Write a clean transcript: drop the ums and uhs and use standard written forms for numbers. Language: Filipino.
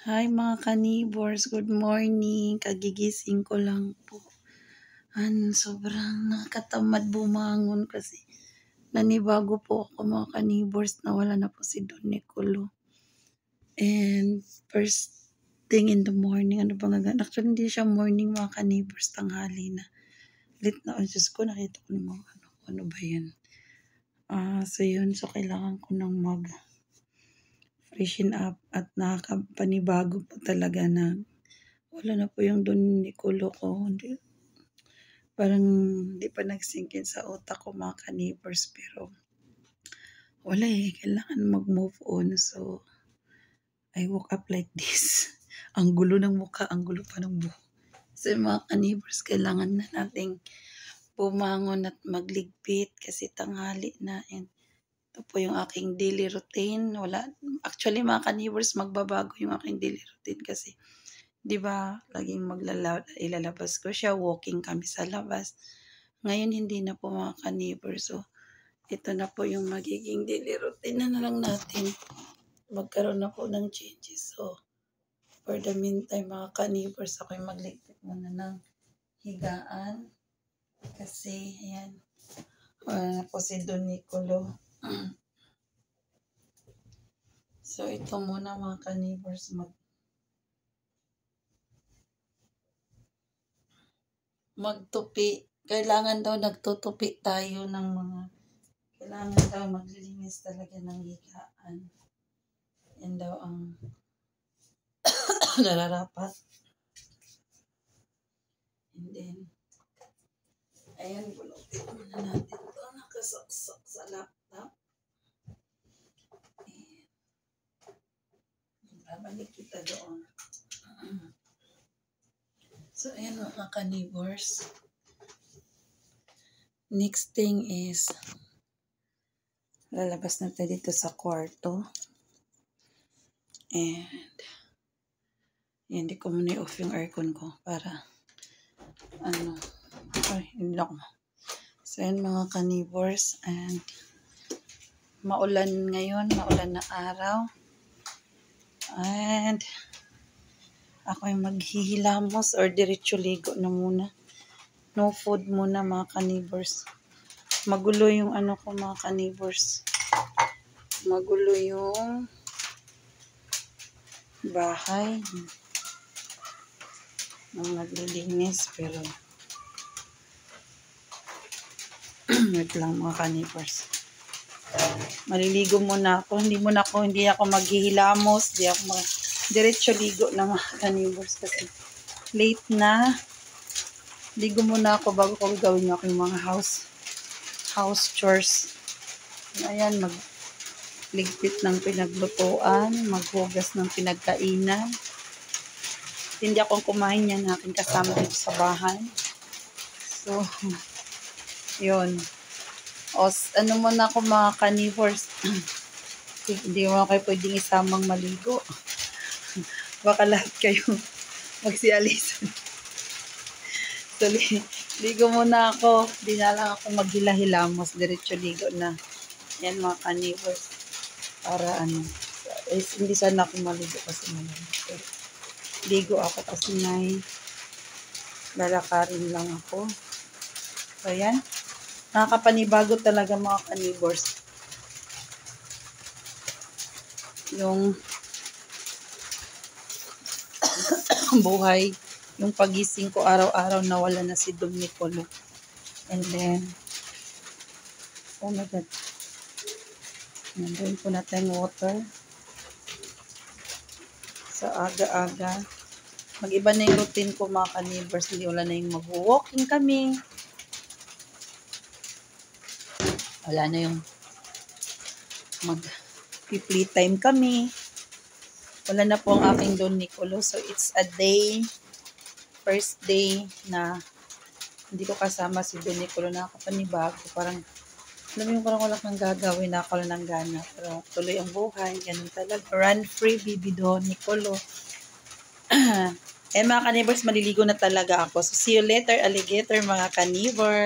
Hi mga ka-neighbors, good morning. Kagigising ko lang po. Sobrang nakatamad bumangon kasi nanibago po ako mga ka-neighbors na wala na po si Don Nicolo. And first thing in the morning, ano ba nga? Actually hindi siya morning mga ka-neighbors, tanghali na. Late na, Diyos ko, nakita ko naman ano ba yan. So yun, so kailangan ko nang freshen up at nakakapanibago po talaga na wala na po yung Don Nicolo ko. Parang hindi pa nag-sink in sa utak ko mga ka-neighbors, pero wala kailangan mag-move on. So I woke up like this. Ang gulo ng mukha, ang gulo pa ng buhok. So mga ka-neighbors, kailangan na nating bumangon at magligpit kasi tanghali na, and ito po yung aking daily routine. Actually mga ka-neighbors, magbabago yung aking daily routine kasi 'di ba, laging ilalabas ko siya, walking kami sa labas. Ngayon hindi na po mga ka-neighbors. So ito na po yung magiging daily routine na lang natin. Magkaroon na po ng changes. So for the meantime mga ka-neighbors, ako'y magligpit muna ng higaan kasi ayan, wala na po si Don Nicolo. So ito muna mga ka-neighbors, magtupi. Kailangan daw nagtutupi tayo ng kailangan daw maglilinis talaga ng higaan. Yan daw ang nararapat. And then, ayan, bunutin muna natin ito. Nakasaksak sa laptop. And babalik kita doon. So, ayan mga ka-neighbors. Next thing is, lalabas na tayo dito sa kwarto. And, hindi ko muna i-off yung aircon ko para, hindi ako. So, ayan mga ka-neighbors. And, maulan ngayon, maulan na araw. And, ako ay maghihilamos or diretso ligo na muna. No food muna mga ka-neighbors. Magulo yung ko mga ka-neighbors. Magulo yung bahay. Nang naglilinis pero wait lang mga ka-neighbors. Maliligo muna ako. Hindi ako maghihilamos. Diretso ligo na mga ka-neighbors kasi late na. Ligo muna ako bago ko gawin yung aking mga house chores. Ayan, magligpit ng pinaglutuan, maghugas ng pinagkainan. Hindi akong kumain yan, aking kasama dito sa bahay. So, yun. Ano muna ako mga ka-neighbors. Hindi mo kayo pwedeng isamang maligo. Baka lahat kayo magsialisan. So, ligo muna ako. Di na lang ako maghila-hilamos. Diretso ligo na. Yan mga ka-neighbors. Para hindi sana ako maligo kasi malamig. Ligo ako kasi lalakarin lang ako. So, yan. Nakakapanibago talaga mga ka-neighbors. Yung buhay. Yung pagising ko araw-araw na wala na si Don Nicolo. And then, oh my God. Nandoon po natin water. Sa aga-aga. Mag-iba na yung routine ko mga ka-neighbors. Hindi wala na yung mag-walking kami. Wala na yung mag-playtime kami. Wala na po ang aking Don Nicolo. So, it's a first day na hindi ko kasama si Don Nicolo. Nakakapanibago. Parang, alam mo yung parang wala kang gagawin, ako lang ng gana. Pero tuloy ang buhay. Ganun talaga. Run free, baby Don Nicolo. Mga ka-neighbors, maliligo na talaga ako. So, see you later, alligator, mga ka-neighbor.